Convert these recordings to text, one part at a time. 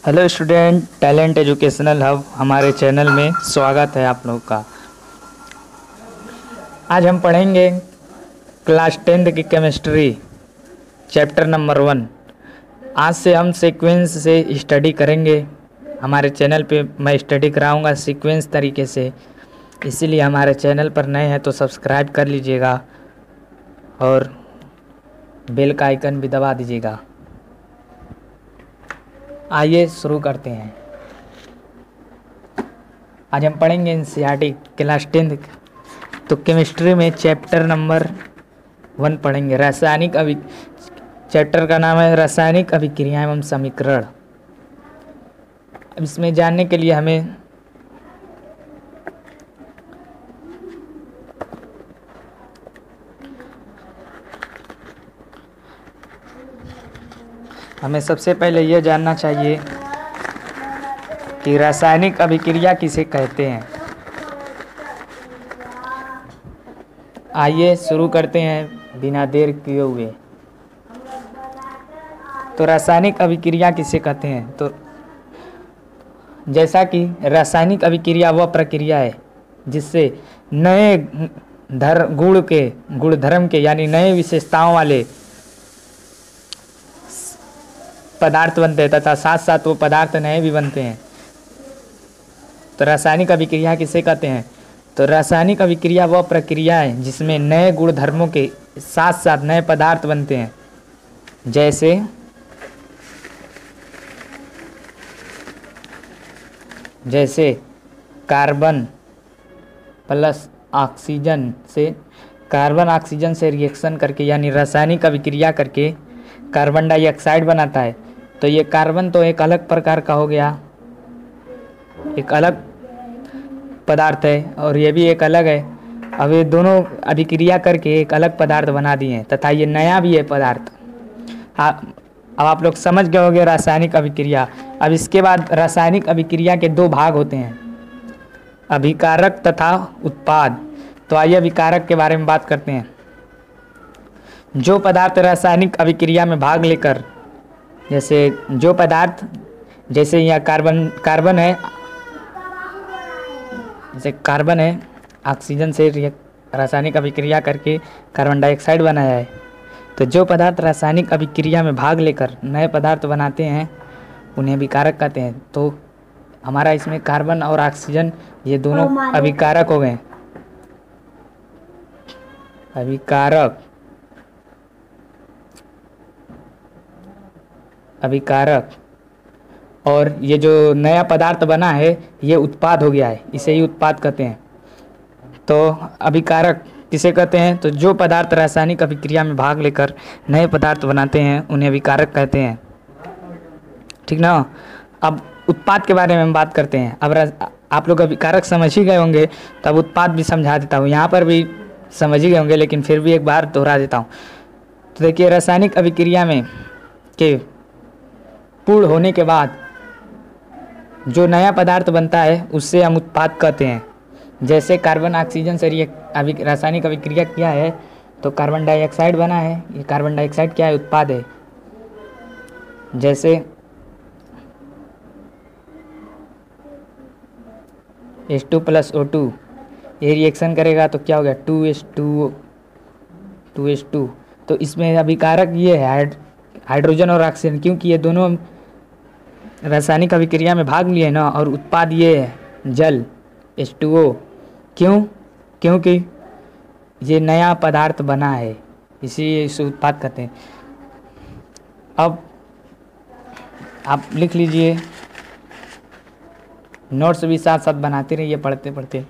Hello student, talent educational hub हमारे channel में स्वागत है आप लोगों का। आज हम पढ़ेंगे क्लास 10th की केमिस्ट्री चैप्टर नंबर 1। आज से हम सीक्वेंस से स्टडी करेंगे। हमारे चैनल पे मैं स्टडी कराऊंगा सीक्वेंस तरीके से, इसीलिए हमारे चैनल पर नए हैं तो सब्सक्राइब कर लीजिएगा और बेल का आइकन भी दबा दीजिएगा। आइए शुरू करते हैं। आज हम पढ़ेंगे एनसीईआरटी क्लास 10th तो केमिस्ट्री में चैप्टर नंबर 1 पढ़ेंगे। चैप्टर का नाम है रासायनिक अभिक्रिया एवं समीकरण। अब इसमें जानने के लिए हमें सबसे पहले यह जानना चाहिए कि रासायनिक अभिक्रिया किसे कहते हैं। आइए शुरू करते हैं बिना देर किए हुए। तो रासायनिक अभिक्रिया किसे कहते हैं? तो जैसा कि रासायनिक अभिक्रिया वह प्रक्रिया है जिससे नए गुणधर्म के यानी नए विशेषताओं वाले पदार्थ बनते हैं तथा साथ साथ वो पदार्थ नए भी बनते हैं। तो रासायनिक अभिक्रिया किसे कहते हैं? तो रासायनिक अभिक्रिया वह प्रक्रिया है जिसमें नए गुणधर्मों के साथ साथ नए पदार्थ बनते हैं। जैसे कार्बन ऑक्सीजन से रिएक्शन करके यानी रासायनिक अभिक्रिया करके कार्बन डाइऑक्साइड बनाता है। तो ये कार्बन तो एक अलग प्रकार का हो गया, एक अलग पदार्थ है, और ये भी एक अलग है। अब ये दोनों अभिक्रिया करके एक अलग पदार्थ बना दिए हैं तथा ये नया भी है पदार्थ। अब आप लोग समझ गए होंगे रासायनिक अभिक्रिया। अब इसके बाद रासायनिक अभिक्रिया के 2 भाग होते हैं, अभिकारक तथा उत्पाद। तो आइए अभिकारक के बारे में बात करते हैं। जो पदार्थ रासायनिक अभिक्रिया में भाग लेकर जैसे यहाँ कार्बन है, ऑक्सीजन से रासायनिक अभिक्रिया करके कार्बन डाइऑक्साइड बनाया है। तो जो पदार्थ रासायनिक अभिक्रिया में भाग लेकर नए पदार्थ बनाते हैं उन्हें अभिकारक कहते हैं। तो हमारा इसमें कार्बन और ऑक्सीजन ये दोनों अभिकारक हो गए। अभिकारक और ये जो नया पदार्थ बना है ये उत्पाद हो गया है, इसे ही उत्पाद कहते हैं। तो अभिकारक किसे कहते हैं? तो जो पदार्थ रासायनिक अभिक्रिया में भाग लेकर नए पदार्थ बनाते हैं उन्हें अभिकारक कहते हैं, ठीक ना। अब उत्पाद के बारे में हम बात करते हैं। अब आप लोग अभिकारक समझ ही गए होंगे, तब उत्पाद भी समझा देता हूँ। यहाँ पर भी समझ ही गए होंगे लेकिन फिर भी एक बार दोहरा देता हूँ। तो देखिए, रासायनिक अभिक्रिया में के पूर्ण होने के बाद जो नया पदार्थ बनता है उससे हम उत्पाद कहते हैं। जैसे कार्बन ऑक्सीजन से रासायनिक अभिक्रिया किया है तो कार्बन डाइऑक्साइड बना है। ये कार्बन डाइऑक्साइड क्या है? उत्पाद है। जैसे H2+O2 ये रिएक्शन करेगा तो क्या हो गया? 2H2। तो इसमें अभिकारक ये है हाइड्रोजन और ऑक्सीजन, क्योंकि ये दोनों रासायनिक अभिक्रिया में भाग लिए ना। और उत्पाद ये है जल H2O। क्योंकि ये नया पदार्थ बना है, इसे उत्पाद कहते हैं। अब आप लिख लीजिए, नोट्स भी साथ साथ बनाते रहिए पढ़ते पढ़ते।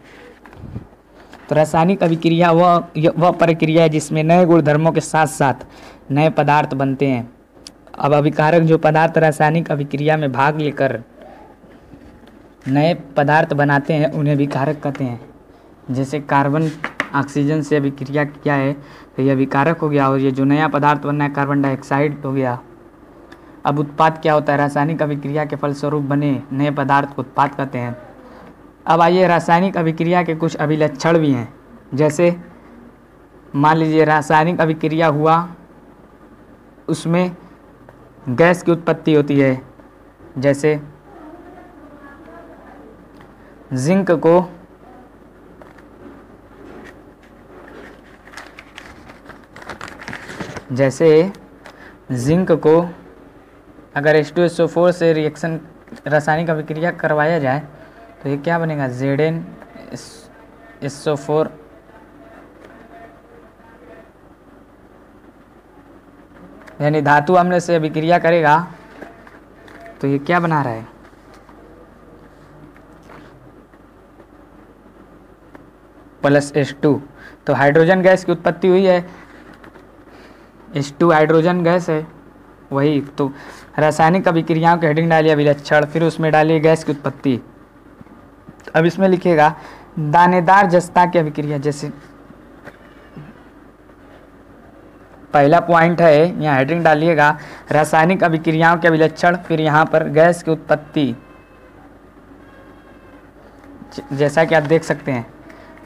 तो रासायनिक अभिक्रिया वह प्रक्रिया है जिसमें नए गुणधर्मों के साथ साथ नए पदार्थ बनते हैं। अब अभिकारक जो पदार्थ रासायनिक अभिक्रिया में भाग लेकर नए पदार्थ बनाते हैं उन्हें अभिकारक कहते हैं। जैसे कार्बन ऑक्सीजन से अभिक्रिया किया है तो ये अभिकारक हो गया, और ये जो नया पदार्थ बनना है कार्बन डाइऑक्साइड हो गया। अब उत्पाद क्या होता है? रासायनिक अभिक्रिया के फलस्वरूप बने नए पदार्थ को उत्पाद कहते हैं। अब आइए, रासायनिक अभिक्रिया के कुछ अभिलक्षण भी हैं। जैसे मान लीजिए रासायनिक अभिक्रिया हुआ, उसमें गैस की उत्पत्ति होती है, जैसे जिंक को अगर H2SO4 से रिएक्शन रासायनिक अभिक्रिया करवाया जाए तो ये क्या बनेगा, ZnSO4 यानी धातु अम्ल से अभिक्रिया करेगा तो ये क्या बना रहा है, प्लस H2। तो हाइड्रोजन गैस की उत्पत्ति हुई है, H2 हाइड्रोजन गैस है वही। तो रासायनिक अभिक्रियाओं की हेडिंग डालिए अभिलक्षण, फिर उसमें डालिए गैस की उत्पत्ति। अब इसमें लिखिएगा दानेदार जस्ता की अभिक्रिया। जैसे पहला पॉइंट है, यहाँ हेडिंग डालिएगा रासायनिक अभिक्रियाओं के अभिलक्षण, फिर यहाँ पर गैस की उत्पत्ति। जैसा कि आप देख सकते हैं,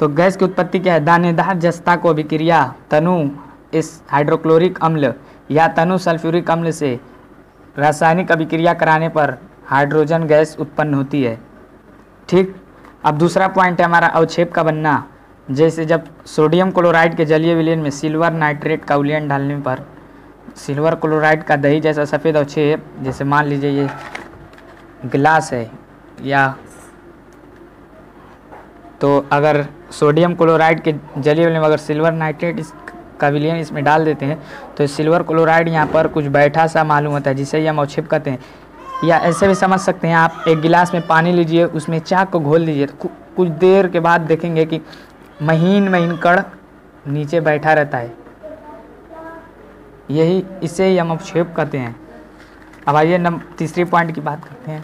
तो गैस की उत्पत्ति क्या है, दानेदार जस्ता को अभिक्रिया तनु इस हाइड्रोक्लोरिक अम्ल या तनु सल्फ्यूरिक अम्ल से रासायनिक अभिक्रिया कराने पर हाइड्रोजन गैस उत्पन्न होती है। ठीक। अब दूसरा पॉइंट है हमारा अवक्षेप का बनना। जैसे जब सोडियम क्लोराइड के जलीय विलयन में सिल्वर नाइट्रेट का विलयन डालने पर सिल्वर क्लोराइड का दही जैसा सफ़ेद अवक्षेप, जैसे मान लीजिए ये गिलास है, या तो अगर सोडियम क्लोराइड के जलीय विलयन में अगर सिल्वर नाइट्रेट का विलयन इसमें डाल देते हैं तो सिल्वर क्लोराइड यहाँ पर कुछ बैठा सा मालूम होता है, जिसे हम अवक्षेप कहते हैं। या ऐसे भी समझ सकते हैं आप, एक गिलास में पानी लीजिए, उसमें चाक को घोल दीजिए, तो कुछ देर के बाद देखेंगे कि महीन महीन कण नीचे बैठा रहता है, यही इसे ही हम अवक्षेप कहते हैं। अब आइए तीसरी पॉइंट की बात करते हैं।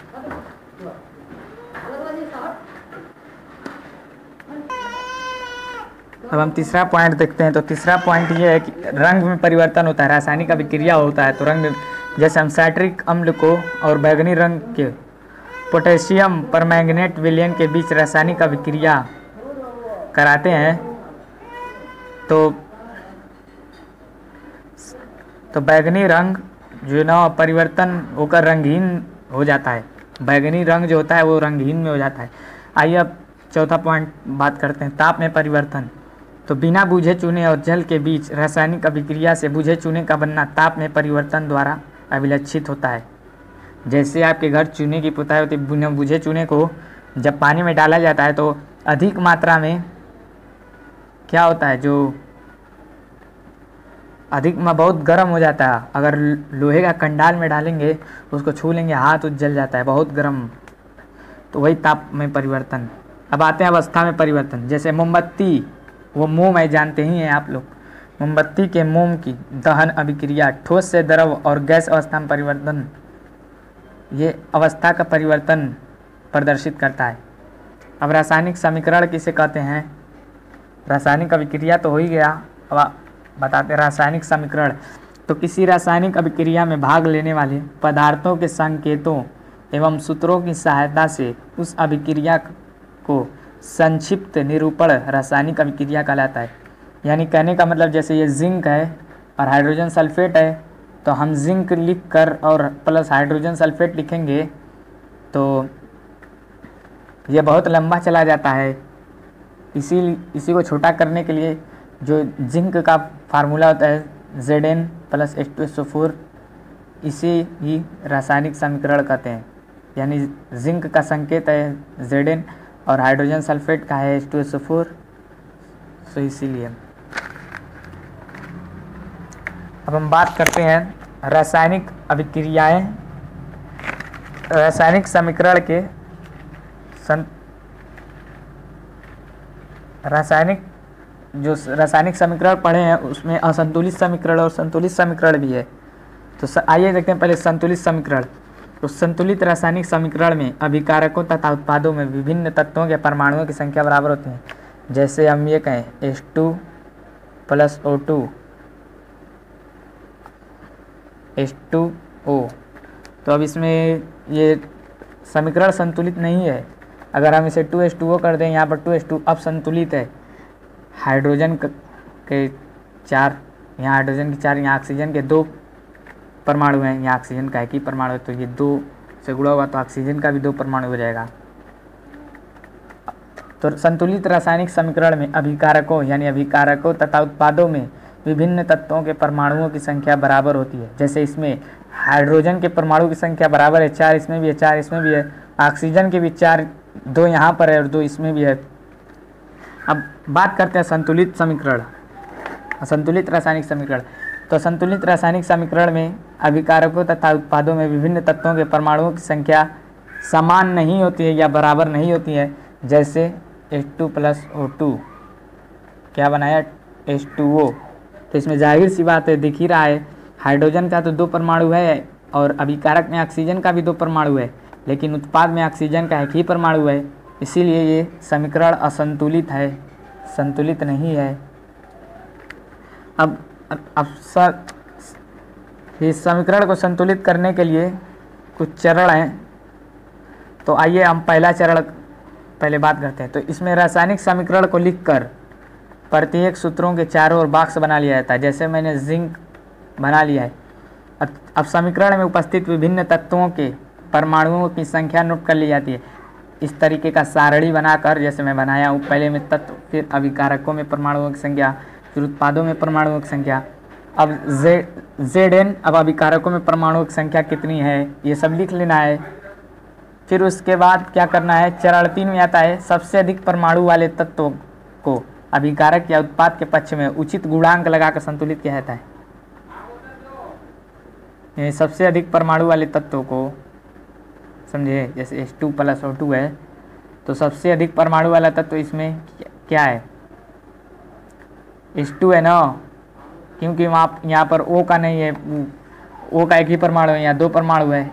अब हम तीसरा पॉइंट देखते हैं। तो तीसरा पॉइंट ये है कि रंग में परिवर्तन होता है, रासायनिक अभिक्रिया होता है तो रंग में, जैसे हम साइट्रिक अम्ल को और बैंगनी रंग के पोटेशियम परमैंगनेट विलयन के बीच रासायनिक अभिक्रिया कराते हैं तो बैंगनी रंग जो ना परिवर्तन होकर रंगहीन हो जाता है। बैंगनी रंग जो होता है वो रंगहीन में हो जाता है। आइए अब चौथा पॉइंट बात करते हैं, ताप में परिवर्तन। तो बिना बूझे चूने और जल के बीच रासायनिक अभिक्रिया से बूझे चूने का बनना ताप में परिवर्तन द्वारा अभिलक्षित होता है। जैसे आपके घर चूने की पुताई होती है, बिना बूझे चूने को जब पानी में डाला जाता है तो अधिक मात्रा में क्या होता है, जो अधिक में बहुत गर्म हो जाता है। अगर लोहे का कंडाल में डालेंगे, उसको छू लेंगे, हाथ जल जाता है, बहुत गर्म, तो वही ताप में परिवर्तन। अब आते हैं अवस्था में परिवर्तन। जैसे मोमबत्ती, वो मोम है, जानते ही हैं आप लोग, मोमबत्ती के मोम की दहन अभिक्रिया ठोस से द्रव और गैस अवस्था में परिवर्तन, ये अवस्था का परिवर्तन प्रदर्शित करता है। अब रासायनिक समीकरण किसे कहते हैं, रासायनिक अभिक्रिया तो हो ही गया, अब बताते हैं रासायनिक समीकरण। तो किसी रासायनिक अभिक्रिया में भाग लेने वाले पदार्थों के संकेतों एवं सूत्रों की सहायता से उस अभिक्रिया को संक्षिप्त निरूपण रासायनिक अभिक्रिया कहलाता है। यानी कहने का मतलब, जैसे ये जिंक है और हाइड्रोजन सल्फेट है, तो हम जिंक लिख कर और प्लस हाइड्रोजन सल्फेट लिखेंगे तो ये बहुत लंबा चला जाता है। इसी को छोटा करने के लिए जो जिंक का फार्मूला होता है Zn + H2SO4, इसे ही रासायनिक समीकरण कहते हैं। यानी जिंक का संकेत है Zn और हाइड्रोजन सल्फेट का है H2SO4, तो इसीलिए। अब हम बात करते हैं रासायनिक अभिक्रियाएं, रासायनिक समीकरण के रासायनिक समीकरण पढ़े हैं उसमें असंतुलित समीकरण और संतुलित समीकरण भी है। तो आइए देखते हैं पहले संतुलित समीकरण। तो संतुलित रासायनिक समीकरण में अभिकारकों तथा उत्पादों में विभिन्न तत्वों के परमाणुओं की संख्या बराबर होती है। जैसे हम ये कहें H2 + O2 H2O, तो अब इसमें ये समीकरण संतुलित नहीं है। अगर हम इसे 2H2O कर दें, यहाँ पर 2H2 अब संतुलित है। हाइड्रोजन के 4, यहाँ हाइड्रोजन के 4, यहाँ ऑक्सीजन के 2 परमाणु हैं, यहाँ ऑक्सीजन का 1 ही परमाणु है, तो ये 2 से गुणा हुआ तो ऑक्सीजन का भी 2 परमाणु हो जाएगा। तो संतुलित रासायनिक समीकरण में अभिकारकों यानी अभिकारकों तथा उत्पादों में विभिन्न तत्वों के परमाणुओं की संख्या बराबर होती है। जैसे इसमें हाइड्रोजन के परमाणु की संख्या बराबर है 4, इसमें भी है 4, इसमें भी है। ऑक्सीजन के भी 4, 2 यहाँ पर है और 2 इसमें भी है। अब बात करते हैं संतुलित समीकरण, संतुलित रासायनिक समीकरण। तो संतुलित रासायनिक समीकरण में अभिकारकों तथा उत्पादों में विभिन्न तत्वों के परमाणुओं की संख्या समान नहीं होती है या बराबर नहीं होती है। जैसे H2 + O2 क्या बनाया, H2O। तो इसमें जाहिर सी बात है, दिख ही रहा है, हाइड्रोजन का तो 2 परमाणु है और अभिकारक में ऑक्सीजन का भी 2 परमाणु है, लेकिन उत्पाद में ऑक्सीजन का 1 ही परमाणु है। इसीलिए ये समीकरण असंतुलित है, संतुलित नहीं है। अब इस समीकरण को संतुलित करने के लिए कुछ चरण हैं। तो आइए हम पहला चरण पहले बात करते हैं। तो इसमें रासायनिक समीकरण को लिखकर प्रत्येक सूत्रों के चारों ओर बॉक्स बना लिया जाता है। जैसे मैंने जिंक बना लिया है। अब समीकरण में उपस्थित विभिन्न तत्वों के परमाणुओं की संख्या नोट कर ली जाती है इस तरीके का सारणी बनाकर, जैसे मैं बनाया हूँ। पहले में तत्व, फिर अभिकारकों में परमाणुओं की संख्या, फिर उत्पादों में परमाणुओं की संख्या। अब Zn, अब अभिकारकों में परमाणुओं की संख्या कितनी है ये सब लिख लेना है। फिर उसके बाद क्या करना है, चरण 3 में आता है सबसे अधिक परमाणु वाले तत्वों को अभिकारक या उत्पाद के पक्ष में उचित गुणांक लगाकर संतुलित किया जाता है। ये सबसे अधिक परमाणु वाले तत्वों को समझे, जैसे H2 + O2 है, तो सबसे अधिक परमाणु वाला तत्व इसमें क्या है, H2 है ना, क्योंकि वहाँ यहाँ पर O का नहीं है, O का 1 ही परमाणु है, यहाँ 2 परमाणु है।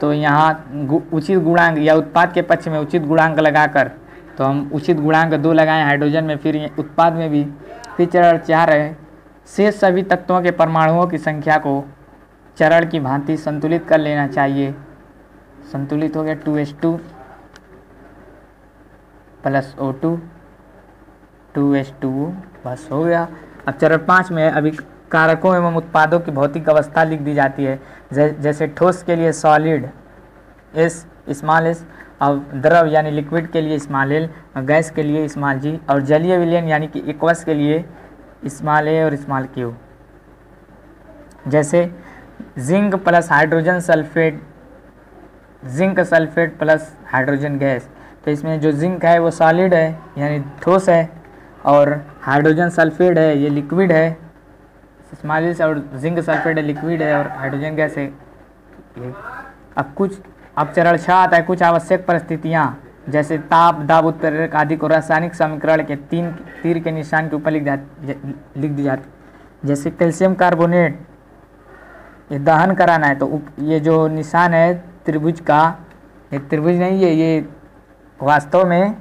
तो यहाँ उचित गुणांक या उत्पाद के पक्ष में उचित गुणांक लगाकर, तो हम उचित गुणांक 2 लगाएं हाइड्रोजन में, फिर उत्पाद में भी। फिर चरण 4 है, शेष सभी तत्वों के परमाणुओं की संख्या को चरण की भांति संतुलित कर लेना चाहिए। संतुलित हो गया 2H2 + O2 2H2O, बस हो गया। अब चरण 5 में अभिकारकों एवं उत्पादों की भौतिक अवस्था लिख दी जाती है। जैसे ठोस के लिए सॉलिड S, स्मॉल s, और द्रव यानी लिक्विड के स्मॉल l, और गैस के लिए स्मॉल g, और जलीय विलयन यानी कि एक्वस के लिए स्मॉल a और स्मॉल q। जैसे zinc + hydrogen sulphate, zinc sulphate + hydrogen gas. तो इसमें जो जिंक है वो सॉलिड है यानी ठोस है, और हाइड्रोजन सल्फेट है ये लिक्विड है, स्मॉल s, और जिंक सल्फेट है लिक्विड है, और हाइड्रोजन गैस है। अब चरण 6 आता है कुछ आवश्यक परिस्थितियाँ, जैसे ताप, दाब, उत्प्रेरक आदि को रासायनिक समीकरण के 3 तीर के निशान के ऊपर लिख दी जाती। जैसे कैल्शियम कार्बोनेट, ये दहन कराना है, तो ये जो निशान है त्रिभुज का, ये त्रिभुज नहीं है, ये वास्तव में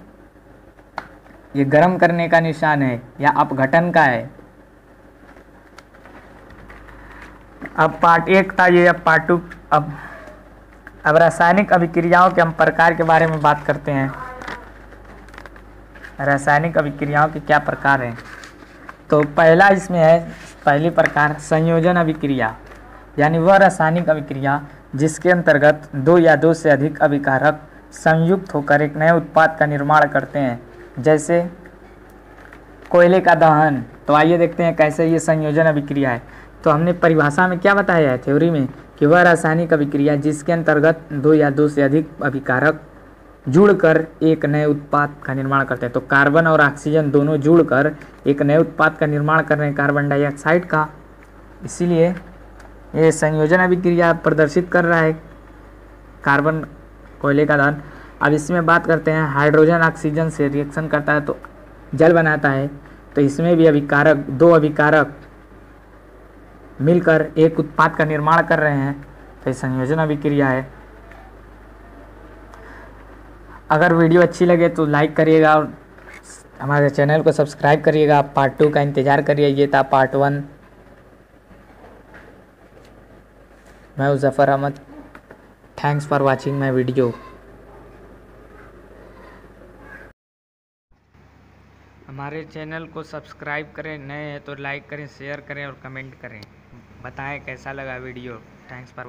ये गर्म करने का निशान है या अपघटन का है। अब पार्ट 1 था ये, अब पार्ट 2। अब रासायनिक अभिक्रियाओं के हम प्रकार के बारे में बात करते हैं। रासायनिक अभिक्रियाओं के क्या प्रकार हैं। तो पहला इसमें है, पहली प्रकार संयोजन अभिक्रिया, यानी वह रासायनिक अभिक्रिया जिसके अंतर्गत 2 या 2 से अधिक अभिकारक संयुक्त होकर एक नए उत्पाद का निर्माण करते हैं। जैसे कोयले का दहन। तो आइए देखते हैं कैसे ये संयोजन अभिक्रिया है। तो हमने परिभाषा में क्या बताया है, थ्योरी में, कि वह रासायनिक अभिक्रिया जिसके अंतर्गत 2 या 2 से अधिक अभिकारक जुड़कर एक नए उत्पाद का निर्माण करते हैं। तो कार्बन और ऑक्सीजन दोनों जुड़कर एक नए उत्पाद का निर्माण कर रहे हैं, कार्बन डाइऑक्साइड का। इसीलिए ये संयोजन अभिक्रिया प्रदर्शित कर रहा है कार्बन कोयले का दहन। अब इसमें बात करते हैं, हाइड्रोजन ऑक्सीजन से रिएक्शन करता है तो जल बनाता है। तो इसमें भी अभिकारक, 2 अभिकारक मिलकर एक उत्पाद का निर्माण कर रहे हैं, तो ये संयोजन अभिक्रिया है। अगर वीडियो अच्छी लगे तो लाइक करिएगा और हमारे चैनल को सब्सक्राइब करिएगा। पार्ट 2 का इंतज़ार करिए। ये था पार्ट 1। मैं हूं Zafar Ahmed. Thanks for watching my video. हमारे चैनल को सब्सक्राइब करें, नए हैं तो लाइक करें, शेयर करें और कमेंट करें। बताएं कैसा लगा वीडियो। Thanks for